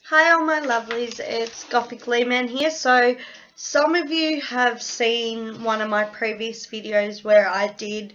Hi all my lovelies, it's Gothic here. So some of you have seen one of my previous videos where I did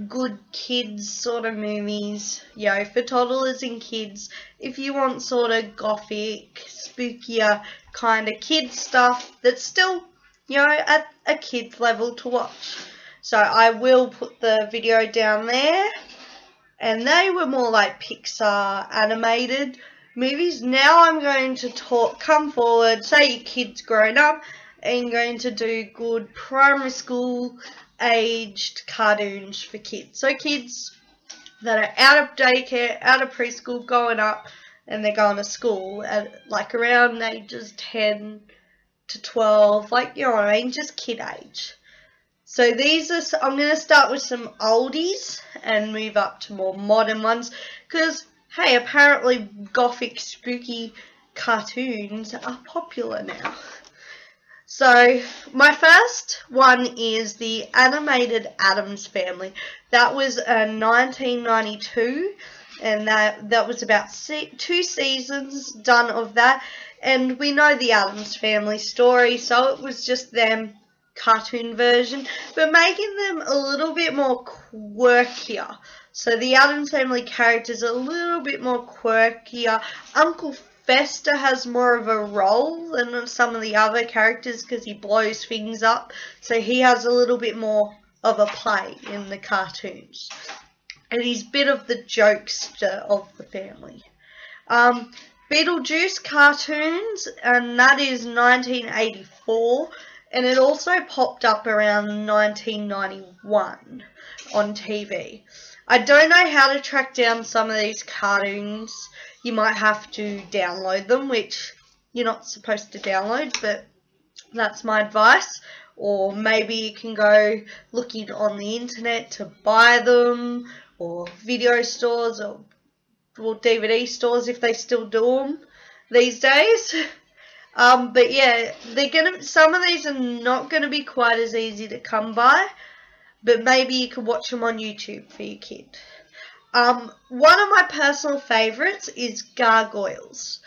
good kids sort of movies, for toddlers and kids. If you want sort of gothic, spookier kind of kids stuff that's still, at a kid's level to watch. So I will put the video down there, and they were more like Pixar animated movies. Now I'm going to come forward, say your kid's grown up, and you're going to do good primary school aged cartoons for kids. So kids that are out of daycare, out of preschool, going up, and they're going to school at like around ages 10 to 12, like, you know what I mean, just kid age. So these are, I'm going to start with some oldies and move up to more modern ones, because hey, apparently gothic spooky cartoons are popular now. So my first one is the animated Addams Family. That was 1992, and that was about 2 seasons done of that. And we know the Addams Family story, so it was just them cartoon version, but making them a little bit more quirkier. So the Addams Family characters are a little bit more quirkier. Uncle Fester has more of a role than some of the other characters because he blows things up. So he has a little bit more of a play in the cartoons. And he's a bit of the jokester of the family. BeetleJuice cartoons, and that is 1984. And it also popped up around 1991 on TV. I don't know how to track down some of these cartoons. You might have to download them, which you're not supposed to download, but that's my advice. Or maybe you can go looking on the internet to buy them, or video stores, or DVD stores if they still do them these days. But yeah, some of these are not gonna be quite as easy to come by, but maybe you can watch them on YouTube for your kid. One of my personal favourites is Gargoyles.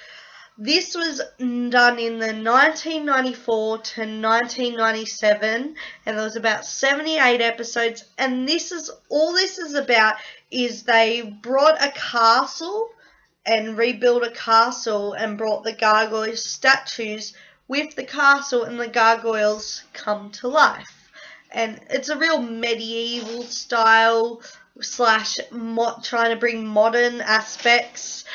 This was done in the 1994 to 1997, and there was about 78 episodes. And all this is about is they brought a castle and rebuilt a castle and brought the gargoyles statues with the castle, and the gargoyles come to life. And it's a real medieval style slash trying to bring modern aspects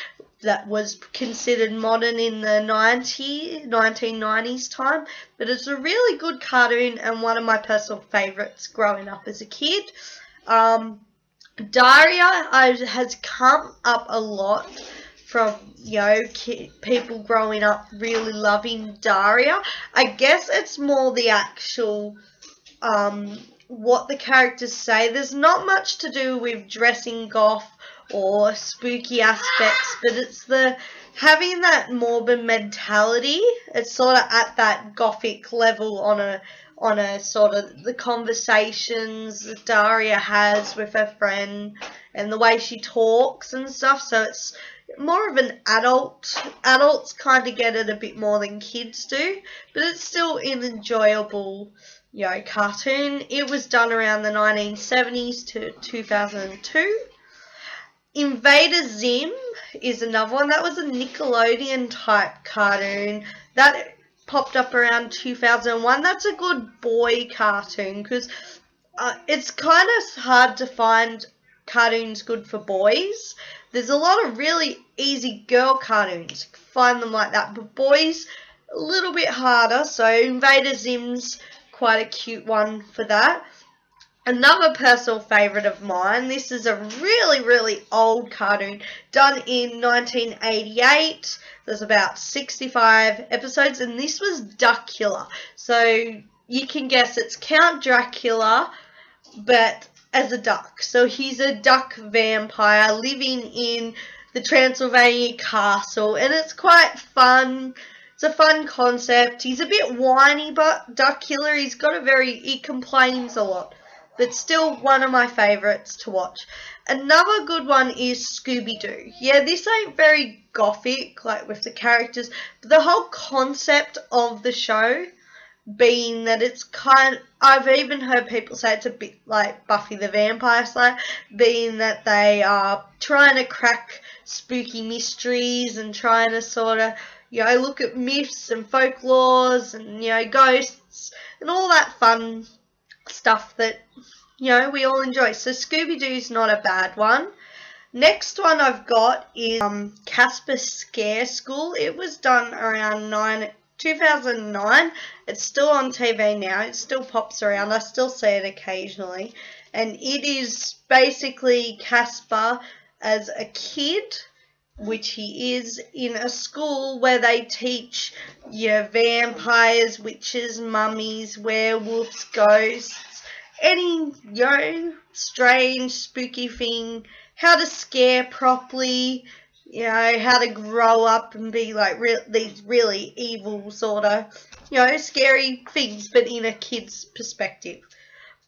that was considered modern in the 1990s time. But it's a really good cartoon and one of my personal favourites growing up as a kid. Daria has come up a lot from, people growing up really loving Daria. I guess it's more the actual, what the characters say. There's not much to do with dressing goth or spooky aspects, but it's having that morbid mentality. It's sort of at that gothic level on a sort of the conversations that Daria has with her friend and the way she talks and stuff. So it's more of an adults kind of get it a bit more than kids do, but it's still an enjoyable, cartoon. It was done around the 1970s to 2002. Invader Zim is another one. That was a Nickelodeon type cartoon that popped up around 2001. That's a good boy cartoon because it's kind of hard to find cartoons good for boys. There's a lot of really easy girl cartoons. Find them like that, but boys a little bit harder. So Invader Zim's quite a cute one for that. Another personal favourite of mine, this is a really, really old cartoon done in 1988. There's about 65 episodes, and this was Duckula. So you can guess it's Count Dracula, but as a duck. So he's a duck vampire living in the Transylvania castle, and it's quite fun. It's a fun concept. He's a bit whiny, but Duckula, he complains a lot. but still one of my favourites to watch. Another good one is Scooby-Doo. Yeah, this ain't very gothic, like with the characters, but the whole concept of the show being that it's I've even heard people say it's a bit like Buffy the Vampire Slayer, being that they are trying to crack spooky mysteries and trying to sort of, look at myths and folklores and, ghosts and all that fun stuff that, we all enjoy. So Scooby-Doo's not a bad one. Next one I've got is Casper Scare School. It was done around 2009. It's still on TV now. It still pops around. I still see it occasionally. And it is basically Casper as a kid, which he is, in a school where they teach vampires, witches, mummies, werewolves, ghosts, any strange, spooky thing, how to scare properly, how to grow up and be like these really evil sort of, scary things, but in a kid's perspective.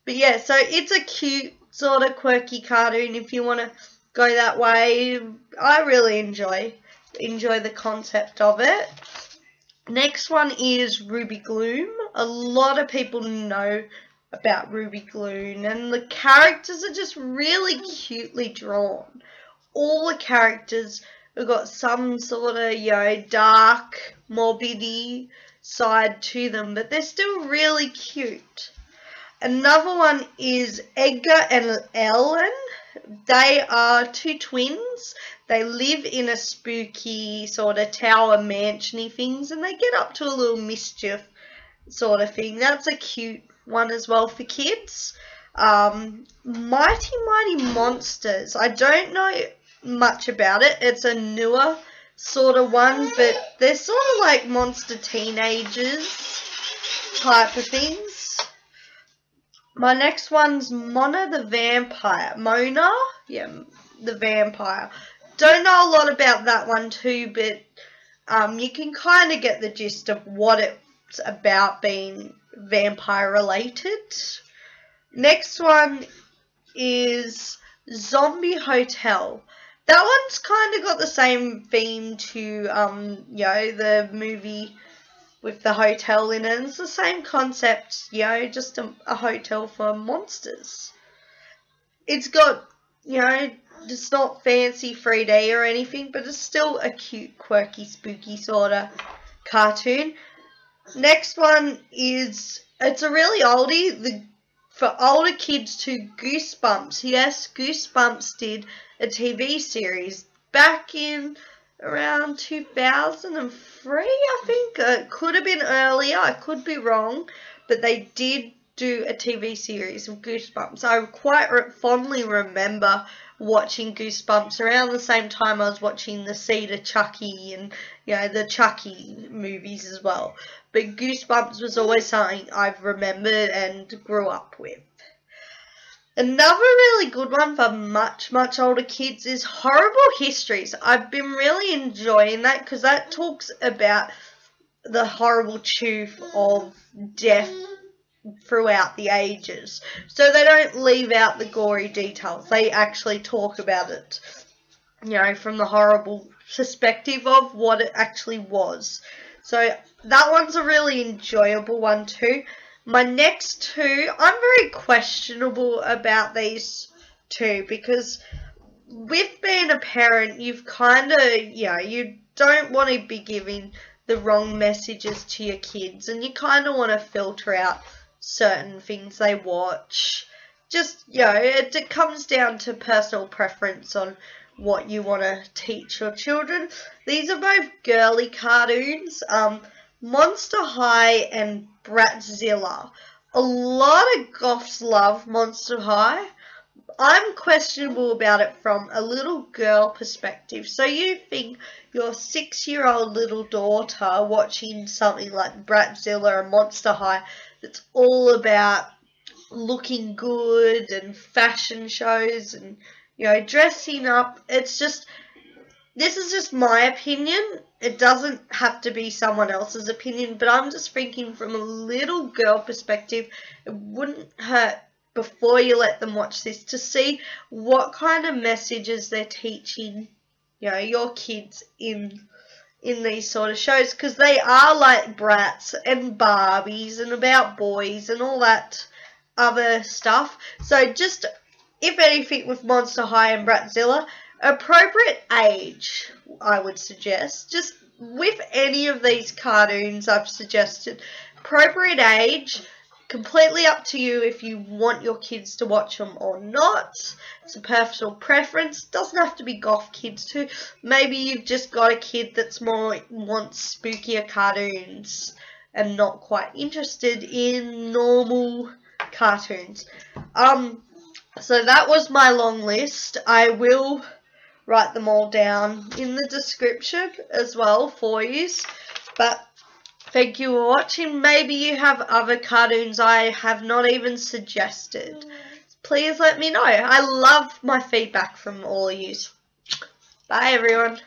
But yeah, so it's a cute sort of quirky cartoon if you want to go that way. I really enjoy the concept of it. Next one is Rube Gloom. A lot of people know about Rube Gloom, and the characters are just really cutely drawn. All the characters have got some sort of, dark, morbidity side to them, but they're still really cute. Another one is Edgar and Ellen. They are two twins. They live in a spooky sort of tower mansion-y things, and they get up to a little mischief sort of thing. That's a cute one as well for kids. Mighty Mighty Monsters. I don't know much about it. It's a newer sort of one, but they're sort of like monster teenagers type of things. My next one's Mona the Vampire. Mona? Yeah, the Vampire. Don't know a lot about that one too, but you can kind of get the gist of what it's about, being vampire related. Next one is Zombie Hotel. That one's kind of got the same theme to, the movie with the hotel in it. It's the same concept, just a hotel for monsters. It's got, it's not fancy 3D or anything, but it's still a cute, quirky, spooky sort of cartoon. Next one is, it's a really oldie, for older kids too, Goosebumps. Yes, Goosebumps did a TV series back in around 2003, I think. It could have been earlier, I could be wrong, but they did do a TV series of Goosebumps. I quite fondly remember watching Goosebumps around the same time I was watching the Seed of Chucky and, the Chucky movies as well. But Goosebumps was always something I've remembered and grew up with. Another really good one for much, much older kids is Horrible Histories. I've been really enjoying that because that talks about the horrible truth of death throughout the ages. So they don't leave out the gory details. They actually talk about it, from the horrible perspective of what it actually was. So that one's a really enjoyable one too. My next two, I'm very questionable about these two because with being a parent, you've kind of, you don't want to be giving the wrong messages to your kids, and you kind of want to filter out certain things they watch. Just, it comes down to personal preference on what you want to teach your children. These are both girly cartoons. Monster High and Bratzillaz. A lot of goths love Monster High. I'm questionable about it from a little girl perspective. So you think your 6-year-old little daughter watching something like Bratzillaz and Monster High that's all about looking good and fashion shows and, dressing up. This is just my opinion. It doesn't have to be someone else's opinion, but I'm just thinking from a little girl perspective, it wouldn't hurt before you let them watch this, to see what kind of messages they're teaching, you know, your kids in these sort of shows, because they are like Bratz and Barbies and about boys and all that other stuff. So just, if anything, with Monster High and Bratzillaz, appropriate age, I would suggest. Just with any of these cartoons I've suggested, appropriate age, completely up to you if you want your kids to watch them or not. It's a personal preference. Doesn't have to be goth kids too. Maybe you've just got a kid that's more wants spookier cartoons and not quite interested in normal cartoons. So that was my long list. I will write them all down in the description as well for you. But thank you for watching. Maybe you have other cartoons I have not even suggested. Please let me know. I love my feedback from all of you. Bye everyone.